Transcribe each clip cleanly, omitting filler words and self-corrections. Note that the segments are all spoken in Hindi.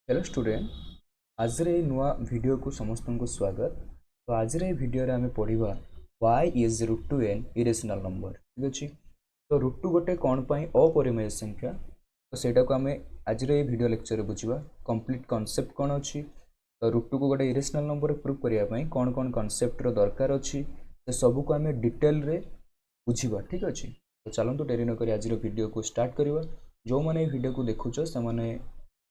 Hello student. आज रे नुआ वीडियो को समस्त को स्वागत। तो आज रे वीडियो रे आमे पढ़िबा y is root to n irrational number। ठीक अछि। तो रूट टू गोटे कोन पई अपरिमेय संख्या, तो सेटा को आमे आज रे वीडियो लेक्चर रे बुझिबा कंप्लीट कांसेप्ट कोन अछि। तो रूट टू को गोटे इरेशनल नंबर प्रूव करिया पई कोन कोन कांसेप्ट रो दरकार अछि से सब को आमे डिटेल रे बुझिबा। ठीक अछि। तो चलंतु डेरी न करी आज रो वीडियो को स्टार्ट करिबा। जो माने वीडियो को देखुछो से माने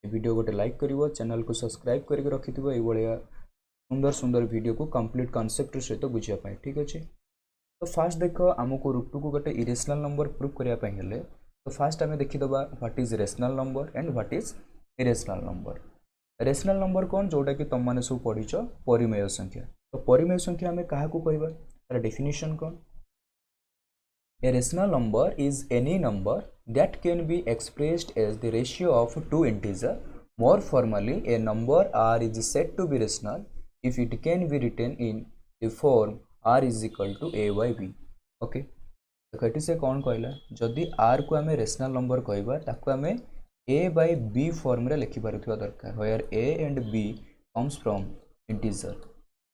वीडियो गोटे लाइक करिवो, चैनल को सब्सक्राइब करके रखिथिबो ए बळिया सुंदर सुंदर वीडियो को कंप्लीट कांसेप्ट सहित बुझिया पाए। ठीक अछि। तो फास्ट देखो हमको रूट टू को गोटे इरेशनल नंबर प्रूव करिया पाए हेले तो फास्ट आमे देखि दबा what is rational number and what is irrational number. Rational number कोन जोटा कि तुम माने सब पढिचो परिमेय संख्या। तो परिमेय संख्या हमें काहा को कहबा, तार definition cone. A rational number is any number that can be expressed as the ratio of two integers. More formally, a number r is said to be rational if it can be written in the form r is equal to a by b. Okay. तो कटी से कौन कहला, जदि r को आमे रेशनल नंबर कहबा ताको आमे a by b फॉर्म रे लिखि पारुथबा दरकार, where a and b comes from integer,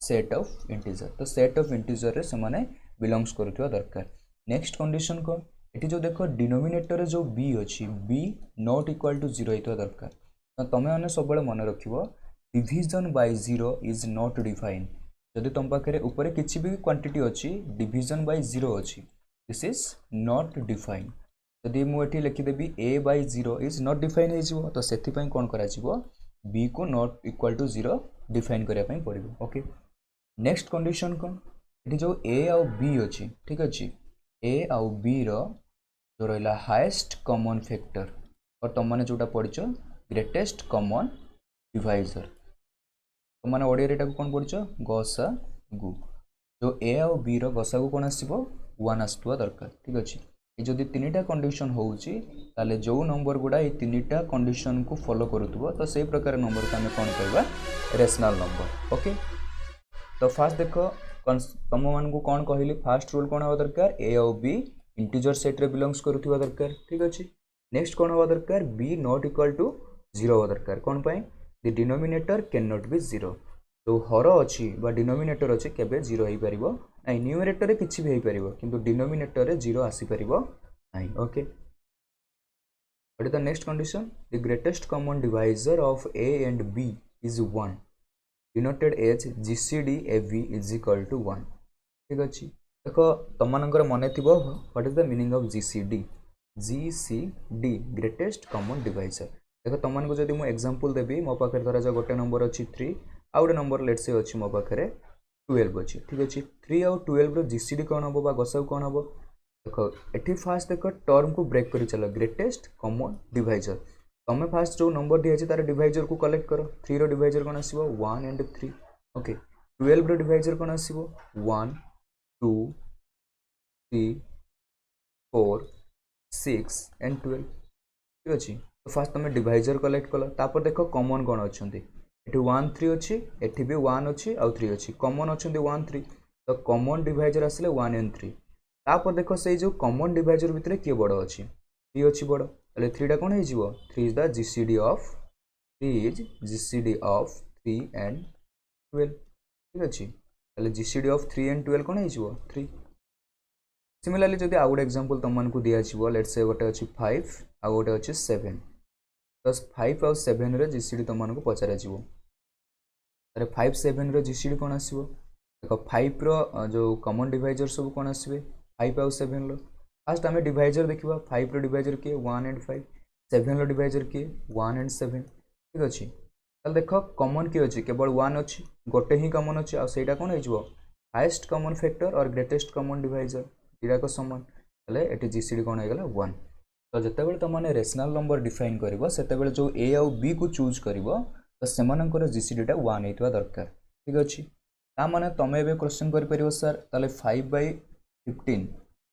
set of integer। तो set of integer रे से माने बिलोंग्स करुथबा दरकार। नेक्स्ट कंडीशन कौन, ये जो देखो डिनोमिनेटर जो b अच्छी b नॉट इक्वल टू 0 होता दरकार। तो तुम मैंने सब मन रखिबो division by 0 is not define. जदि तुम पाखे ऊपर किसी भी क्वांटिटी अच्छी डिविजन बाय 0 अच्छी दिस इज नॉट डिफाइन। जदि मुझे लिखिदेवी a by 0 is not define हो तो से कौन करा b को नॉट इक्वल टू 0 डिफाइन करने पड़ो। ओके। नेक्स्ट कंडीशन कौन, ये जो a आउ b अच्छी, ठीक अच्छे, ए आउ बी रो जो रहा हाएस्ट कॉमन फैक्टर और तुम मैंने जोटा पढ़ ग्रेटेस्ट कॉमन डिवाइजर, तुम मैंने ओडिया कौन पढ़ गसा गु। जो ए आउ बी रो गसा गु कौन आसो 1 आसुवा दरकार। ठीक अच्छे। ये जदि तीन टा कंडीशन होउची ताले जो नंबर गुड़ा ये तीन टा कंडीशन को फॉलो करूथबो तो से प्रकार नंबर को हमें कौन कहबा रेशनल नंबर। ओके। तो फास्ट देखो तुम मान को कौन कहली, फास्ट रूल कौन हवा दरकार, ए और बी इंटीजर सेट रे बिलोंग्स करुवा दरकार। ठीक अच्छे। नेक्स्ट कौन हवा दरकार, बी नॉट इक्वल टू 0 हवा दरकार। कौन पाए, the denominator can not B 0। जो हर अच्छी डिनोमिनेटर अच्छे केबे 0 हो पारिबो नाही, न्यूमरेटर रे किछि भी हो पारिबो किंतु डिनोमिनेटर रे 0 आसी पारिबो नाही। Okay. What is the next condition, the greatest common divisor of A and B is 1 denoted as GCD AB is equal to 1। ठीक अच्छे। देखो तुम मानकर मन थी what is the meaning of GCD, GCD greatest common divisor. देखो तुम मान को जब मुझे एग्जांपल देवी मो पाखे धरा जाओ गोटे नंबर अच्छी 3 आउ गोटे नंबर लेट से अच्छी मो पाखे 12 अच्छी। ठीक अच्छे। 3 आउ 12 रो GCD कौन हम गसाऊ कौन हम, देखो ये फास्ट देख टर्म को ब्रेक कर चलो ग्रेटेस्ट कॉमन डिवाइजर। तुम्हें फास्ट जो नंबर दिखाई तार डिवाइजर को कलेक्ट करो। 3 रो डिवाइजर कौन आसो 1 एंड 3। ओके। 12 रो डिवाइजर कौन आसो 1 2 3 4 6 एंड 12। ठीक अच्छे। तो फास्ट तुम डिवाइजर कलेक्ट कल, तापर देख कॉमन कौन अच्छा, ये 1 3 अच्छी, एठी भी 1 अच्छी आउ 3 अच्छी, कॉमन अच्छा 1 3। तो कॉमन डिवाइजर आसले 1 एंड 3। तापर देख से जो कॉमन डिवाइजर भितर किए बड़ अच्छी 3 अच्छी बड़, ताले 3 टा कौन हो 3 is the GCD of 3 and 12। ठीक अच्छे। ताले GCD ऑफ 3 एंड 12 कौन हो 3। सिमिलरली जदि आउ गोटे एग्जांपल तुम मानक दिया लेट से गोटे अच्छी 5 आउ गोटे अच्छी 7, प्लस 5 आउ 7 रे GCD तुम मानक पचरा जीवो। तारे 5 7 रे GCD कौन आसीबो, देखो 5 रो जो कॉमन डिवाइजर सब कौन आसीबे 5 आउ 7 लो। फास्ट आम डिवाइजर देखा 5 रो डिवाइजर किए 1 एंड 5, 7 रो डिवाइजर किए 1 एंड 7। ठीक अच्छे। ताल देख कॉमन किए अच्छे केवल 1 अच्छी, गोटे ही कॉमन अच्छे आ सेटा कौन हो हाईएस्ट कॉमन फैक्टर और ग्रेटेस्ट कॉमन डिवाइजर दुटाक सामान, ताले एटी GCD कौन होगा 1। तो जितेबाला तुमने रेशनल नंबर डिफाइन कर से जो ए आउ बी को चूज कर तो से GCD टा 1 होता दरकार। ठीक अच्छे। ताने तुम ए क्वेश्चन कर सर ताले 5/15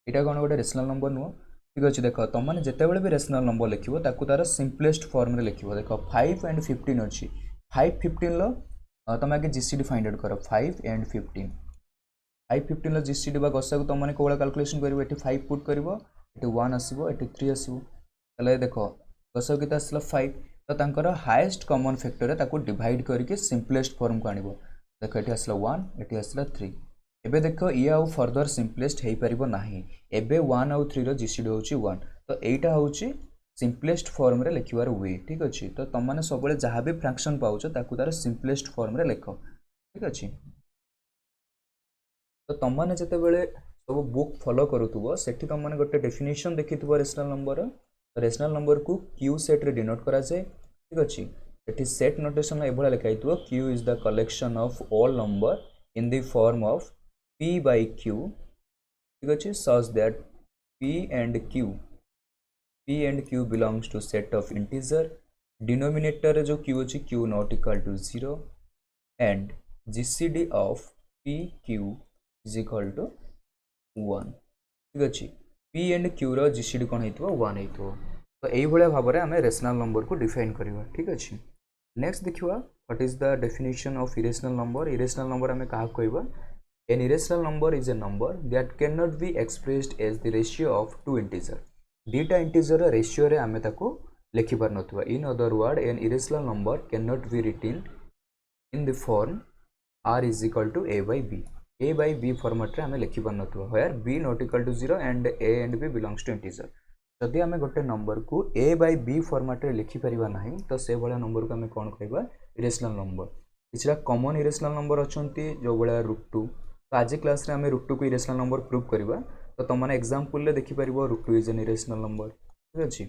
यहाँ कौन गोटे रेशनल नंबर नुह। ठीक अच्छे। देख तुम मैंने जितेबाला भी रेशनल नंबर लिखो ताकू तार सिंपलेस्ट फॉर्म रे लिखो। देख 5 एंड 15 अच्छी, 5 15 लो तुम आगे GCD फाइंड आउट कर 5 एंड 15। 5 15 लो GCD बा गसा को तुम कौन कैलकुलेशन करेंगे, ये 5 पुट कर 1 आसो, ये 3 आसो। देख गसा के आसला 5, तो तांकर हाईएस्ट कॉमन फैक्टर रे ताको डिवाइड करके सिंपलेस्ट फॉर्म को आनिबो देखो एठी आसला 1 एठी आसला 3 एबे देखो ये आउ फर्दर सिंपलेस्ट हेई परिबो नाही एबे 1 आउ 3 रो जीसीडी होची 1 तो एटा होची सिंपलेस्ट फॉर्म रे लिखिबार वे ठीक अछि तो तुम माने सबले जहाँ भी फ्रैक्शन पाउछ ताकू तार सिंपलेस्ट फॉर्म रे लिख ठीक अछि तो तुम माने जते बेले सब बुक फॉलो करूथबो सेठी तुम माने गोटे डेफिनेशन देखिथबो रेशनल नंबर रेशनल नंबर को क्यू सेट रे डिनोट करा जाय ठीक अछि एठी सेट नोटेशन एभला लिखाइथबो Q is the collection of all number in the form of p by q ठीक अछि such that p and q belongs to set of integer denominator रे जो q अछि q not equal to 0 and gcd of p q is equal to 1 ठीक अछि p and q row gcd कोन हेतबो 1 हेतबो तो एई भलिया भाबरे हमें रेशनल नंबर को डिफाइन करबा ठीक अछि नेक्स्ट देखिवा what is the definition of irrational number हमें कहा कहबा an irrational number is a number that cannot be expressed as the ratio of two integer data integer ratio रे हमें ताको लिखि पार नथुवा in other word an irrational number cannot be written in the form r is equal to a by b format रे हमें लिखि पार नथुवा where b not equal to 0 and a and b belongs to integer जदि हमें गोटे नंबर को a by b फॉर्मेट रे लिखि परिबा नाही तो से बळा नंबर को हमें कोन कहबा इरेशनल नंबर किछरा कॉमन इरेशनल नंबर अछंती जो बळा √2 तो आज क्लास रे हमें √2 को इरेशनल नंबर प्रूव करबा तो तुम माने एग्जांपल ले देखि परिबो √2 इज एन इरेशनल नंबर ठीक अछि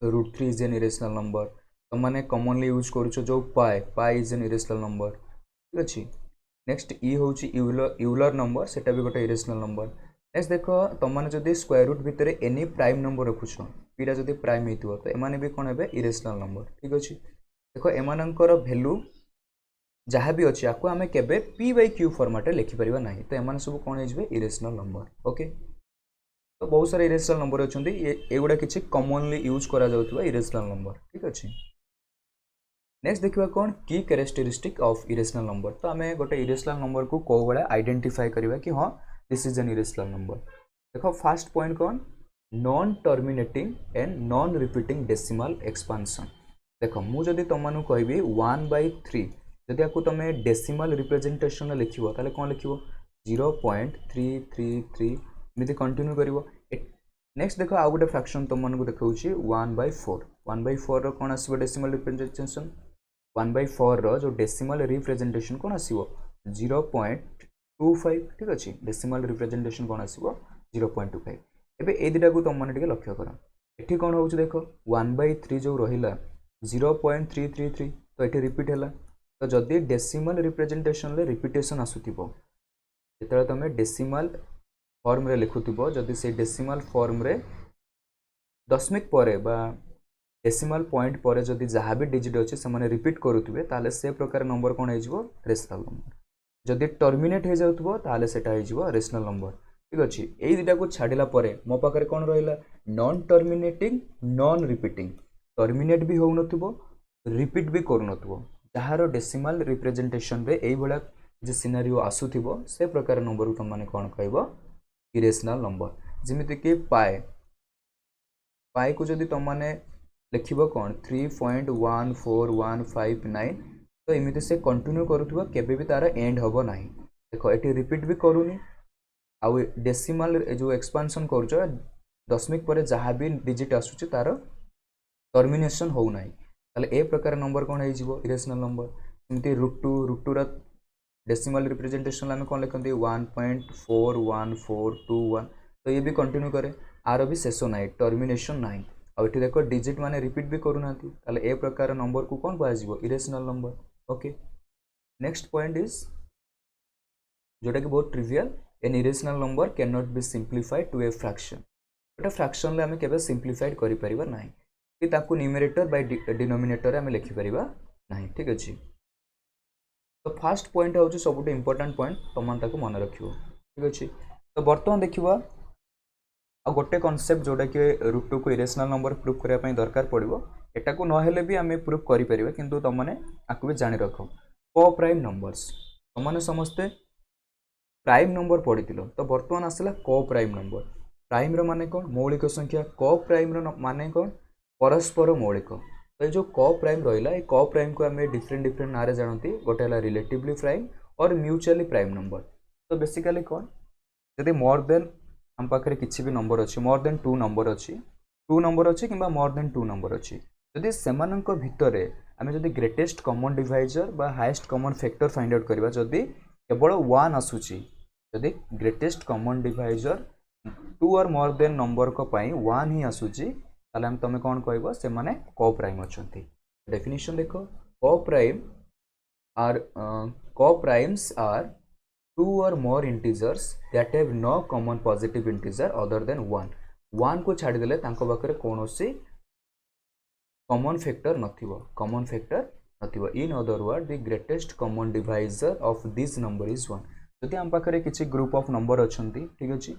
तो √3 इज एन इरेशनल नंबर तुम माने कॉमनली यूज करूछो जो pi is an irrational number ठीक अछि नेक्स्ट ई होची यूलर नंबर सेटा भी गोटे इरेशनल नंबर नेक्स्ट देखो तुम माने जदी स्क्वायर रूट भितरे एनी प्राइम नंबर रखुछो पीरा जदी प्राइम हेतिबो तो एमाने भी कोन हेबे इरेशनल नंबर ठीक अछि देखो एमानंकर वैल्यू जहाँ भी अच्छी आपको आम के पी बाई क्यू फॉर्मेट लिखिपर ना तो एम सब कौन हो इरेशनल नंबर ओके तो बहुत सारा इरेशनल नंबर अच्छा ये गुड़ा किसी कॉमनली यूज करा जाउथबा इरेशनल नंबर ठीक अच्छे नेक्स्ट देखा कौन की कैरेक्टरिस्टिक ऑफ इरेशनल नंबर तो आम गोटे इरेशनल नंबर को कौ भाया आइडेंटिफाई करवा कि हाँ this is an irrational number देखो फास्ट पॉइंट कौन non terminating and non repeating decimal expansion देखो मुझे तुमको कहबी 1/3 जदि आपको तुम डेसिमल रिप्रेजेंटेशन लिखो ताले कौन लिखो 0.333 एमती कंटिन्यू कर नेक्स्ट देखो आउ गोटे फ्रैक्शन तुमको देखा 1/4 1/4 रो कौन आसो डेसिमल रिप्रेजेंटेशन 1/4 रो जो डेसिमल रिप्रेजेंटेशन कौन आसो 0.25 ठीक अच्छे डेसिमल रिप्रेजेंटेशन कौन आसो 0.25 एबे ए दुटा को तुम मैंने लक्ष्य कर ये कौन हो देखो 1/3 जो रहा 0.333 तो ये रिपीट है तो जदि डेसिमल रिप्रेजेंटेशन ले रिपीटेशन आसुथिबो जेतले तमे डेसिमल फॉर्म रे लिखुथिबो जदि से डेसिमल फॉर्म रे दशमिक परे बा डेसिमल पॉइंट परे जदि जहाँ भी डिजिट अच्छे से माने रिपीट करूथिबे ताले से प्रकार नंबर कोन हेजिवो रेशनल नंबर जदि टर्मिनेट हे जाउथबो ताले सेटा हेजिवो रेशनल नंबर ठीक अछि एई दुटा को छाडिला परे मो पाखरे कोन रहिला non terminating non repeating terminate भी हो नथबो रिपीट भी करू नथबो जहार डेसिमल रिप्रेजेंटेशन रे एई बळा जे सिनेरियो आसुथिबो से प्रकार नंबर को तुम माने कोन कहबो इरेशनल नंबर जेमिति कि पाई को जदि तुम माने लिखिबो कोन 3.14159 तो एमिति से कंटिन्यू करूथिबो केबे भी तार एंड होबो नाही देखो एटी रिपीट भी करूनी आ डेसिमल जो एक्सपांशन करजो दशमिक परे जहाँ भी डिजिट आसुची तार टर्मिनेशन हो नाही ताले ए प्रकार नंबर कौन है इरेशनल नंबर एमती √2 रा डेसिमल रिप्रेजेंटेशन आम कौन लिखते 1.41421 तो ये भी कंटिन्यू करे आर भी शेष ना टर्मिनेशन ना आठ देखो डिजिट माने रिपीट भी करूना ताले ए प्रकार नंबर को कौन कह irrational number okay next point is जोटा कि बहुत trivial an irrational number can not be simplified to a fraction गोटे फ्रैक्शन ले आम केबे सिंप्लीफाइड करि परिबा नाही कि ताकू न्यूमरेटर बाय डिनोमिनेटर आम लिखि परिबा नाही ठीक अछि तो फास्ट पॉइंट होची सबुटे इंपोर्टेंट पॉइंट तुम ताकू मन रखियो ठीक अछि तो बर्तमान देखिबा आ गोटे कांसेप्ट जोटा कि √2 को इरेशनल नंबर प्रूफ करिया पई दरकार पड़िबो एटा को न हेले भी आम प्रूफ करि परिबा किंतु तुम माने आकु भी जानि रखो को प्राइम नंबर्स तुम माने समस्ते प्राइम नंबर पढ़िथिलो तो बर्तमान आसला को प्राइम नंबर प्राइम रो माने कोन मौलिक संख्या को प्राइम रो माने कोन परस्पर मौलिक तो ये जो क प्राइम रहा है क प्राइम को आम डिफरेंट डिफरेंट ना जानती गोटे है रिलेटिवली प्राइम और म्यूचुअली प्राइम नंबर। तो बेसिकली कौन जदि मोर देन आम पाखे किसी भी नंबर अच्छी मोर देन टू नंबर अच्छी कि मोर देन टू नंबर अच्छी जदि से भितर आम जदि ग्रेटेस्ट कॉमन डिवाइजर बा highest common factor find out करवा जदि केवल वन आसूची जदि ग्रेटेस्ट कॉमन डिवाइजर टू और मोर देन नंबर को पाई वन ही आसूची ताले हम तमे कौन कहबो से माने को प्राइम अछंती। डेफिनेशन देखो को coprime are coprimes are or more integers that have no common positive integer other than 1 को छाड़ी देले तांको पाखरे कोनोसी common factor नथिबो in other word the greatest common divisor of this number is 1 जति हम पाखरे किछि ग्रुप ऑफ नंबर अछंती ठीक अछि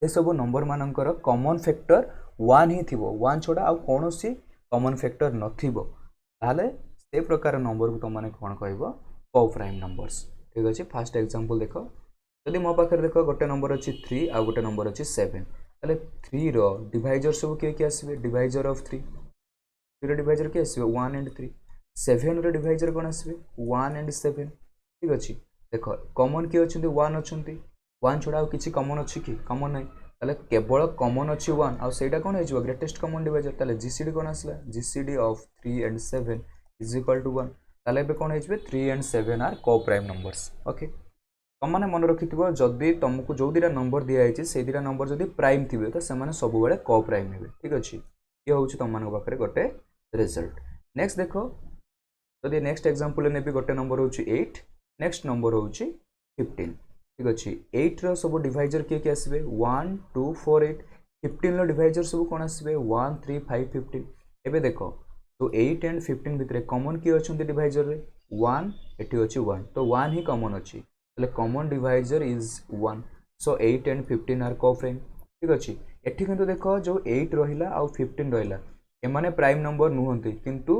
ए सब नंबर मानकर कॉमन फैक्टर 1 ही थिबो 1 छोडा आ कोनोसी कॉमन फैक्टर नथिबो ताले से प्रकार नंबर को तमाने कोन कहबो को प्राइम नंबर्स ठीक अच्छे। फास्ट एग्जांपल देख जदि मो पाखे देख गोटे नंबर अच्छी 3 आ गोटे नंबर अच्छी 7 ताले 3 रो डिवाइजर सब किए किए आसबे डिवाइजर ऑफ 3 रो डिवाइजर किए आसबे 1 एंड 3 7 रो डिवाइजर कोन आसबे 1 एंड 7 ठीक अच्छे। देख कॉमन किए अछंती 1 अछंती 1 छोडा आ किछि कॉमन अछि कि कॉमन नै ताले केवल कॉमन अछि 1 आ सेटा कोन हे जो ग्रेटेस्ट कॉमन डिवाइजर ताले जीसीडी कोन आसला GCD of 3 and 7 is equal to 1 ताले बे कोन हेजबे 3 and 7 are coprime numbers okay. तुम मैंने मन रखिथिबो जदि तुमको जो दिरा नंबर दिया है से दिरा नंबर जदि प्राइम थिबे तो से माने सब बेले को प्राइम हेबे ठीक अछि। ये होछि तुम मानक पाखरे गोटे रिजल्ट। नेक्स्ट देखो जदि नेक्स्ट एग्जांपल नेबी गोटे नंबर होछि 8 नेक्स्ट नंबर होछि 15 ठीक अछि। 8 रो सब डिवाइजर के आसबे 1 2 4 8 15 रो डिवाइजर सब कोन आसबे 1 3 5 15 एबे देखो तो 8 एंड 15 भितर कॉमन किए अछंती डिवाइजर रे 1 एठी अछि 1 तो 1 ही कॉमन अछि ताले common divisor is 1 so 8 and 15 are coprime ठीक अछि। एठी किंतु देखो जो 8 रहिला आ 15 रहिला एमाने प्राइम नंबर नुहंती किंतु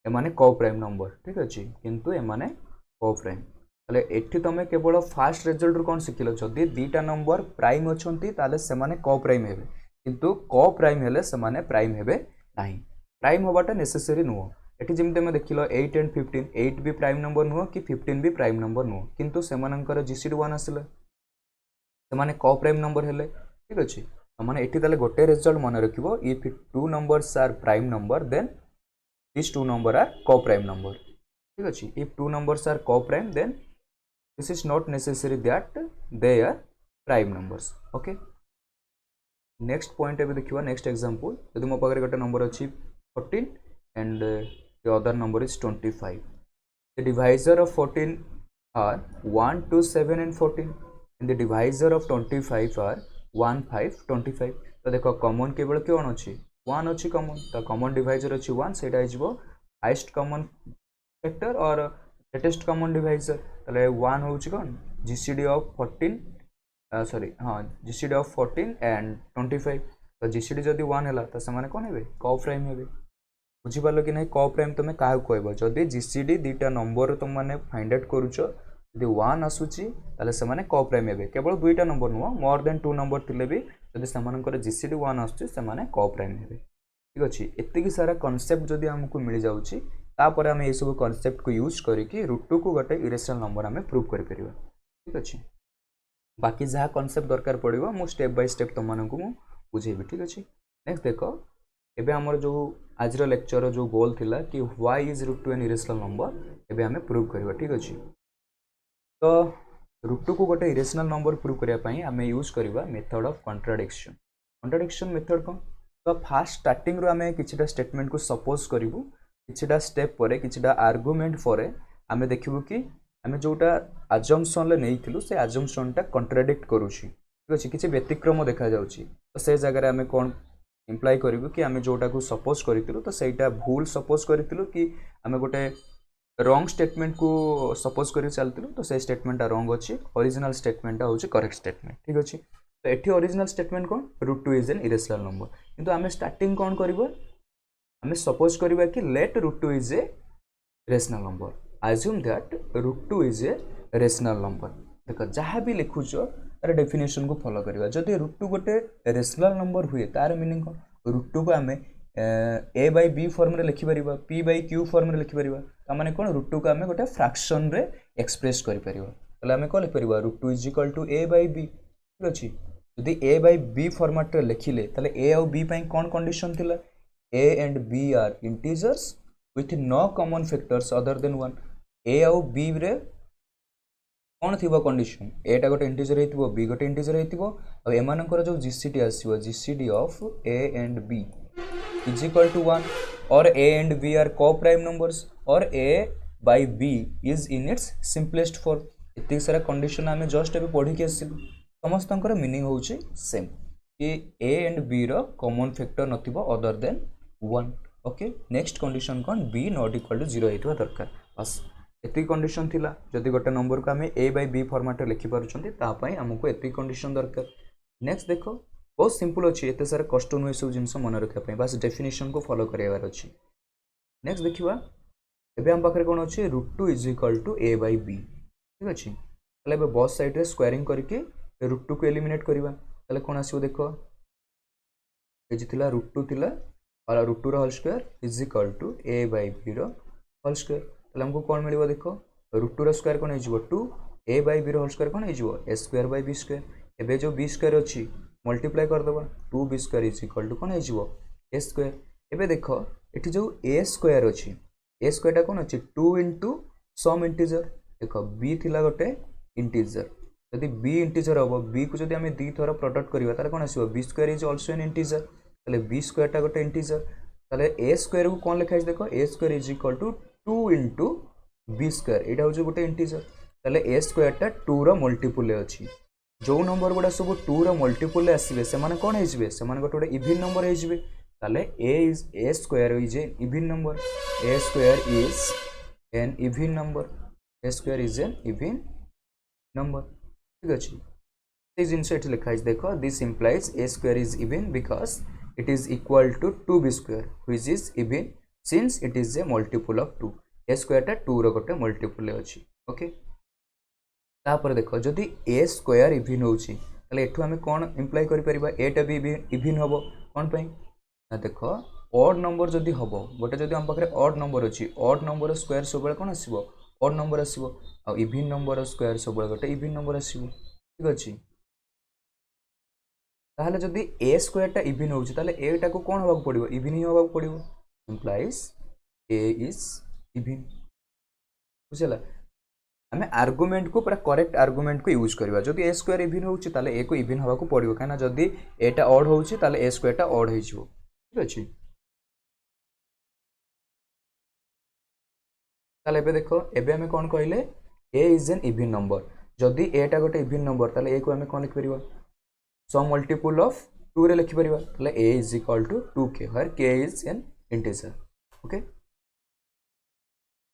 एमाने को प्राइम नंबर ठीक अछि किंतु एमाने को प्राइम ताले एठी तमे केवल फास्ट रिजल्ट रो कोन सिखिलो जदी दीटा नंबर प्राइम अछंती ताले से माने को प्राइम हेबे किंतु को प्राइम हेले से माने प्राइम हेबे नाही प्राइम होबाटा नेसेसरी नुह एठी जेमते में देखिलो 8 एंड 15 8 भी प्राइम नंबर नुह कि 15 भी प्राइम नंबर नुह किंतु से मानकर जीसीडी 1 आसिले से माने को प्राइम नंबर हेले ठीक अछि। माने एठी ताले गोटे रिजल्ट मन रखिबो if two numbers are prime number then this two number are coprime number ठीक अछि। If two numbers are coprime then this is not necessary that they are prime numbers okay। next point एबे देखिबा नेक्स्ट एग्जांपल यदि मो पाखरे गोटे नंबर अछि 14 and the other number is 25 the divisor of 14 are 1 2 7 and 14 and the divisor of 25 are 1 5 25 तो देखो कॉमन केवल कोन अछि 1 अछि कॉमन तो कॉमन डिवाइजर अछि 1 सेटा इजबो हाईएस्ट कॉमन फैक्टर और ग्रेटेस्ट कॉमन डिवाइजर ताले 1 होउछि कोन जीसीडी ऑफ 14 सॉरी हां जीसीडी ऑफ 14 एंड 25 तो जीसीडी जदी 1 हैला तो से माने कोन हेबे को प्राइम हेबे बुझी पालो कि नै को प्राइम तमे काहे कहबो जदी जीसीडी दीटा नंबर तुम माने फाइंड आउट करूछो जदी 1 आसुछि ताले से माने को प्राइम हेबे केवल दुईटा नंबर नुवा मोर देन 2 नंबर थिले भी जदी से मानकर जीसीडी 1 आसुछि से माने को प्राइम हेबे ठीक अछि। एत्ते की सारा कांसेप्ट जदी हमकु मिल जाउछि तापर हम ए सब कांसेप्ट को यूज करिकि रूट 2 को गोटे इरेशनल नंबर हमें प्रूव करि परिबा ठीक अछि। बाकी जहाँ कांसेप्ट दरकार पड़िबो मु स्टेप बाय स्टेप तुम मानकु मु बुझेबी ठीक अछि। नेक्स्ट देखो एबे हमर जो आज रो लेक्चर जो गोल थिला कि why is root 2 an irrational number एबे हमें प्रूव करबा ठीक अछि। तो रूट 2 को गोटे इरेशनल नंबर प्रूव करिया पई हमें यूज करबा मेथड ऑफ कॉन्ट्राडिक्शन मेथड को तो फास्ट स्टार्टिंग रो हमें किछटा स्टेटमेंट को सपोज करिवु किछटा स्टेप परे किछटा आर्गुमेंट परे हमें देखिबु कि हमें जोटा अजम्पशन ले नेइथिलु से अजम्पशन टा कॉन्ट्राडिक्ट करूछि ठीक अछि किछि व्यतिक्रम देखा जाउछि तो से जगह रे हमें कोन इम्प्लाई करिवु कि हमें जोटा को सपोज करिथिलु तो सेटा भूल सपोज करिथिलु कि हमें गोटे रॉन्ग स्टेटमेंट को सपोज करि चलथिलु तो से स्टेटमेंट रॉन्ग अछि ओरिजिनल स्टेटमेंट होछि करेक्ट स्टेटमेंट ठीक अछि। तो एठी ओरिजिनल स्टेटमेंट कोन root 2 is an irrational number किंतु हमें स्टार्टिंग कोन करबो हमें सपोज करबा कि let root 2 is a rational number assume that root 2 is a rational number देखो जहाँ भी लिखुछो तार डेफिनेशन को फॉलो करबा जदि रूट 2 गोटे रेशनल नंबर हुए तार मीनिंग कोन रूट 2 को हमें ए बाय बी फॉर्म रे लिखि परिबा p बाय q फॉर्म रे लिखि परिबा त माने कोन √2 को हमें गोटे फ्रैक्शन रे एक्सप्रेस करि परिबा तले हमें कोन लिखि परिबा √2 is equal to a by b ठीक अछि यदि a बाय b फॉर्मेट रे लिखिले तले a और b पई कोन कंडीशन थिला a and b are integers with no common factors other than 1 a और b रे कौन थी कंडीशन एटा गोटे इंटीजर हेतिबो बी गोटे इंटीजर हेतिबो आ एमानकर जो जीसीडी आसीबो GCD of A and B is equal to 1 और a and b are coprime numbers और a by b is in its simplest form इतनी सारा कंडीशन आमे जस्ट अभी पढ़ी के आसिलु समस्तंकर मीनिंग होउची सेम कि ए एंड बी रो कॉमन फैक्टर नथिबो other than 1 okay next condition कोन बी नॉट इक्वल टू 0 हेतु दरकार बस एति कंडीशन थिला जदि गोटे नंबर को हमें a बाय b फॉर्मेट रे लिखि पारुछंती ता पई हमको एति कंडीशन दरकार नेक्स्ट देखो बहुत सिंपल अछि एते सारा कष्ट नुहे सब जिंस मन रखा पई बस डेफिनेशन को फॉलो करिवार अछि नेक्स्ट देखिबा एबे हम पाखरे कोन अछि √2 is equal to a by b ठीक अछि तले एबे बोथ साइड रे स्क्वायरिंग करके √2 को एलिमिनेट करबा तले कोन आसीबो देखो ए जे थिला √2 थिला और √2 रो whole square is equal to a by b रो होल स्क्वायर तले हमको कोन मिलिबो देखो √2 रो स्क्वायर कोन हेजिबो 2 a बाय b रो होल स्क्वायर कोन हेजिबो a square by b square एबे जो b स्क्वायर अछि मल्टीप्लाई कर दबा 2b square is equal to कोन हेजिबो a स्क्वायर एबे देखो एठी जो a स्क्वायर अछि a स्क्वायर ता कोन अछि 2 इनटू सम इंटीजर देखो b थिला गोटे इंटीजर यदि b इंटीजर होबो b को जदि हमें दी थोरा प्रोडक्ट करिवा ताले कोन आसीबो b square is also N integer ताले b स्क्वायर ता गोटे इंटीजर ताले a स्क्वायर को कोन लिखा है देखो a square is equal to 2 into B square यहाँ हूँ गोटे इंटीजर ताले ए स्क्वायर टा 2 रो मल्टीपल अच्छी जो नंबर गुड़ा सब 2 रो मल्टीपल आसवे से माने कौन होइजिबे से माने गोटे इवन नंबर होइजिबे ताले a square is a even number a square is an even number a square is an even number ठीक अछि ए जिंस एठी लिखा है देखो this implies a square is even because it is equal to 2b square which is even since it is a multiple of 2 a square टा 2 रो गोटे मल्टीपल अछि ओके तापर देखो जदि ए स्क्वायर इवन होउची तले एठु हमें कोन इंप्लाई करि परिबा ए टा भी इवन होबो कोन पई ना देखो ऑड नंबर जदि होबो गोटे जदि हम पाखरे ऑड नंबर अछि ऑड नंबर स्क्वायर सबले कोन आसीबो ऑड नंबर आसीबो आ इवन नंबर स्क्वायर सबले गोटे इवन नंबर आसीबो ठीक अछि ताहले जदि ए स्क्वायर टा इवन होउची ताले ए टा को कोन होबा पड़िबो इवन ही होबा पड़िबो इंप्लाइज ए इज इवन बुझला हमें आर्गुमेंट को पूरा करेक्ट आर्गुमेंट को यूज करबा जदि ए स्क्वायर इवन होउची ताले ए को इवन होबा को पड़िबो काना जदि ए टा ऑड होउची ताले ए स्क्वायर टा ऑड हेजिवो ठीक अछि ताले एबे देखो एबे हमें कोन कहले ए इज एन इवन नंबर जदि ए टा गोटे इवन नंबर ताले ए को हमें कोन लिख परिबा सम मल्टीपल ऑफ 2 रे लिखि परिबा ताले a is equal to 2k where k is an integer okay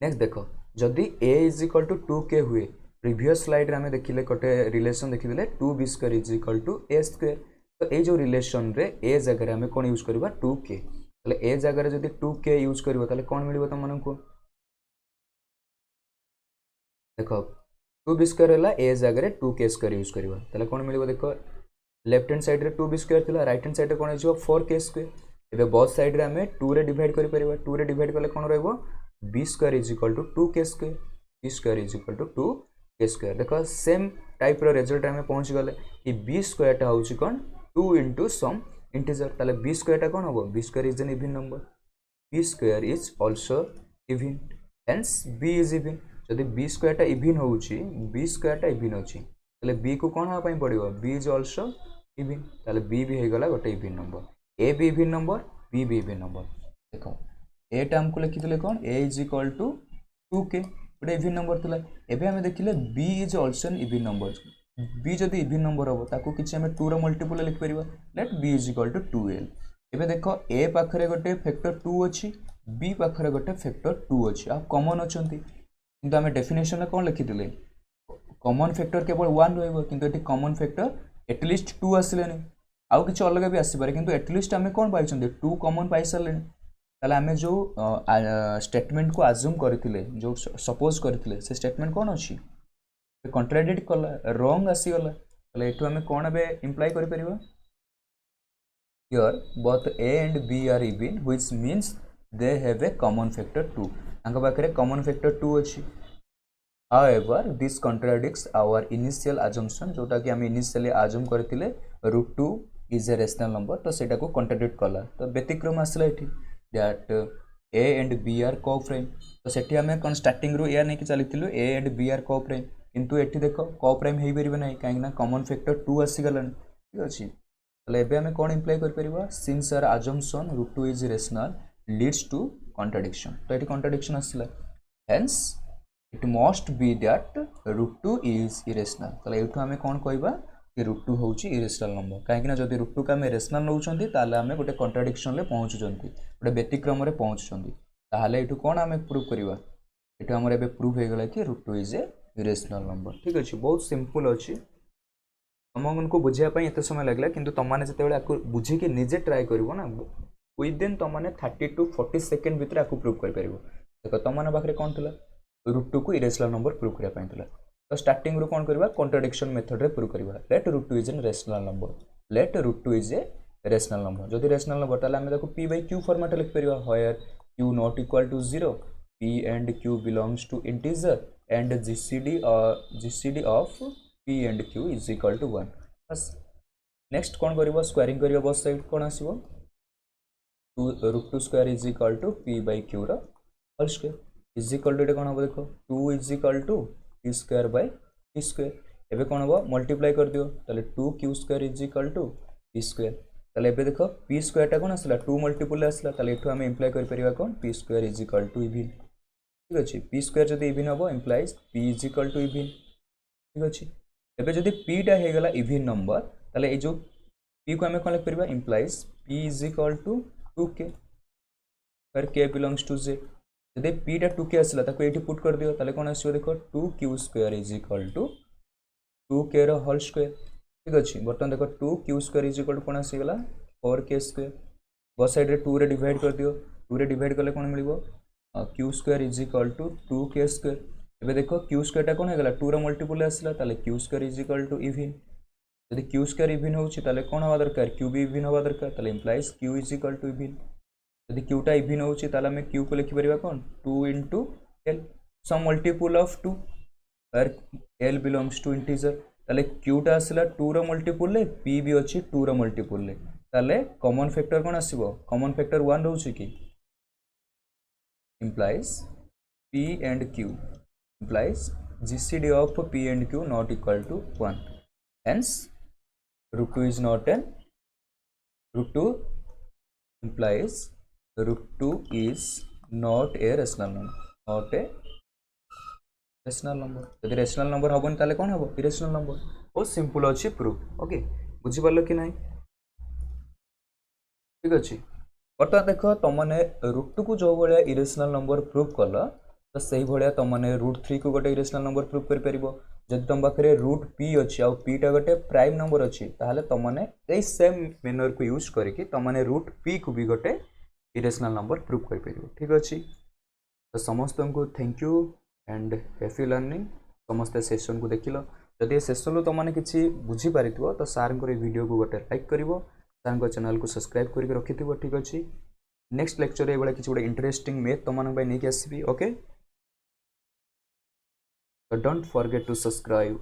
next देखो जदि a is equal to 2k हुए प्रीवियस स्लाइड रे हमें देखिले कोटे रिलेशन देखिले 2b square is equal to a square तो ए जो रिलेशन रे a जगह रे हमें कोन यूज करबा 2k ताले a जगह रे जदि 2k यूज करबो ताले कोन मिलबो त मन को देखो 2b स्क्वायर हला a जगह रे 2k स्क्वायर यूज करबा ताले कोन मिलबो देखो लेफ्ट हैंड साइड रे 2b स्क्वायर थिला राइट हैंड साइड रे कोन हिजो 4k स्क्वायर एबे बोथ साइड रे हमें 2 रे डिवाइड करि परिबा 2 रे डिवाइड करले कोन रहबो b square is equal to 2k square b square is equal to 2k square देखो सेम टाइप रो रिजल्ट हमें पहुंच गले कि b स्क्वायर टा होउची कोन 2 इनटू सम इंटीजर ताले b स्क्वायर टा कोन होबो b square is an even number b square is also even hence b is even जदि b स्क्वायर टा इवन होउची b स्क्वायर टा इवन होची ताले b को कोन हा पई पड़िबो b इज आल्सो इवन ताले b भी हे गला गोटे इवन नंबर a भी इवन नंबर b भी इवन नंबर देखो ए टा हमको लिखि दिले कोन a is equal to 2k गोटे इवन नंबर थिला एबे हमें देखिले b is also an even number b जदि इवन नंबर होबो ताको किछ हमें 2 रो मल्टीपल लिख परिबा let b is equal to 2l एबे देखो a पाखरे गोटे फैक्टर 2 अछि b पाखरे गोटे फैक्टर 2 अछि आ कॉमन अछंती किंतु हमें डेफिनेशन में कोन लिखि दिले कॉमन फैक्टर केवल 1 रहइबो किंतु एटी कॉमन फैक्टर एटलीस्ट 2 आसिलेनी आउ किछ अलग भी आसी पारे किंतु एटलीस्ट हमें कोन पाइछंती 2 कॉमन पाइ सरलेनी ताले हमें जो स्टेटमेंट को अज्यूम करथिले जो सपोज करथिले से स्टेटमेंट कोन अछि कॉन्ट्राडिक्ट कला रॉन्ग आसी गला ताले एठु हमें कोन बे इंप्लाई करि परिबा here both a and b are even, which means they have a common factor 2. तांका पाखरे common factor 2 अछि. However, this contradicts our initial assumption जोटा कि हम initially assume करथिले √2 is a rational number, तो सेटा को contradict कला. तो व्यतिक्रम आसला एठी that a and b are co-prime. तो सेठी हमें कौन स्टार्टिंग रू या नहीं कि चलीथिलु a and b are co-prime, किंतु एठी देखो co-prime हेई परिबे नाही काहे ना common factor 2 आसी गलन. ठीक अछि. तले एबे हमें कोन इम्प्लाई कर परिबा, since our assumption √2 is rational leads to contradiction. तो एठी contradiction आसिला, hence it must be that √2 is irrational. तले एठु हमें कोन कहबा कि √2 होउची irrational number. काहे कि ना जदी √2 का हमें rational नउचंती ताले हमें गोटे contradiction ले पहुंचुचंती, गोटे व्यतिक्रम रे पहुंचुचंती. ताले एठु कोन हमें प्रूव करिवा, एठु हमर एबे प्रूव हे गेला कि √2 is a irrational number. ठीक अछि, बहुत सिंपल अछि. तुमको बुझिया पई एते समय लागला, किंतु तमाने जते बेले आकु बुझी के निजे ट्राई करिवो ना, विदिन तमाने 30 टू 40 सेकंड भितर आकु प्रूव कर परिवो. देखो तमाने पाखरे कोन थिला, √2 को इरेशनल नंबर प्रूव करिया पई थिला. तो स्टार्टिंग रो कोन करबा, कॉन्ट्रडिक्शन मेथड रे प्रूव करबा. Let √2 is an rational number, let √2 is a rational number. जदि रेशनल नंबर ताले हम देखो p by q फॉर्मेट लिख परिबा, where q not equal to 0, p and q belongs to integer and gcd of p and q is equal to 1. बस नेक्स्ट कौन करिवो, स्क्वायरिंग करिवो बोथ साइड, कोन आसीबो √2 square is equal to p by q रो whole square is equal to, एटा कोन हो देखो 2 is equal to p square by p square. एबे कोन हो मल्टीप्लाई कर दियो, ताले 2q square is equal to p square. ताले एबे देखो p स्क्वायर टा कोन आसला 2 मल्टीपल आसला, ताले एठु हम इंप्लाई कर परिबा कोन p square is equal to even. ठीक अछि, p स्क्वायर जदी इवन हो implies p is equal to even. ठीक अछि, एबे जदी p टा हे गेला इवन नंबर, ताले ए जो p को हमें कोन लिख परिबा, implies p is equal to 2k where k belongs to j. जदि p टा 2k आसला ताको एठी पुट कर दियो, ताले कोन आसीबो देखो 2q square is equal to 2k रो होल स्क्वायर. ठीक अछि, बर्तन देखो 2q square is equal to कोन आसी गेला 4k स्क्वायर. बोथ साइड रे 2 रे डिवाइड कर दियो, 2 रे डिवाइड करले कोन मिलिबो q square is equal to 2k square. एबे देखो q स्क्वायर टा कोन हे गेला 2 रो मल्टीपल आसला, ताले q square is equal to even. जदि q स्क्वायर इवन होउची ताले कोन हवा दरकार, q भी इवन हवा दरकार, ताले implies q is equal to even. यदि q टा इवन होउची ताले हमें q को लिखि परिबा कोन 2 into l, some multiple of 2 where l belongs to integer. ताले q टा आसला 2 रो मल्टीपल ले, p भी अछि 2 रो मल्टीपल ले, ताले कॉमन फैक्टर कोन आसीबो, कॉमन फैक्टर 1 रहउची कि, implies p and q implies gcd of p and q not equal to 1. Hence √2 is not an, √2 implies √2 is not a rational number, not a rational number. यदि rational number हबन ताले कोन हबो, irrational number. बहुत सिंपल अछि प्रूफ. ओके, बुझि पारलो कि नाही. ठीक अछि, बर्तमान देखो तमने √2 को जो भलिया irrational number प्रूफ कला, तो सही भलिया तमने √3 को गोटे irrational number प्रूफ कर परिबो. जदि तम पाखरे √p अछि आ p टा गोटे प्राइम नंबर अछि, ताहाले तमने एई सेम मेनर को यूज करिकि तमने √p को भी गोटे irrational number प्रूफ कर परिबो. ठीक अछि, तो समस्त को thank you and happy learning. समस्त सेशन को देखिलो, जदि ए सेशन रो तमने किछि बुझी पारिथिबो तो सार को वीडियो को गोटे लाइक करिवो, सार को चैनल को सब्सक्राइब करके रखिथिबो. ठीक अछि, नेक्स्ट लेक्चर रे एबळे किछि गोटे इंटरेस्टिंग मैथ तमन बाय नेकी आसीबी. Okay, so don't forget to subscribe.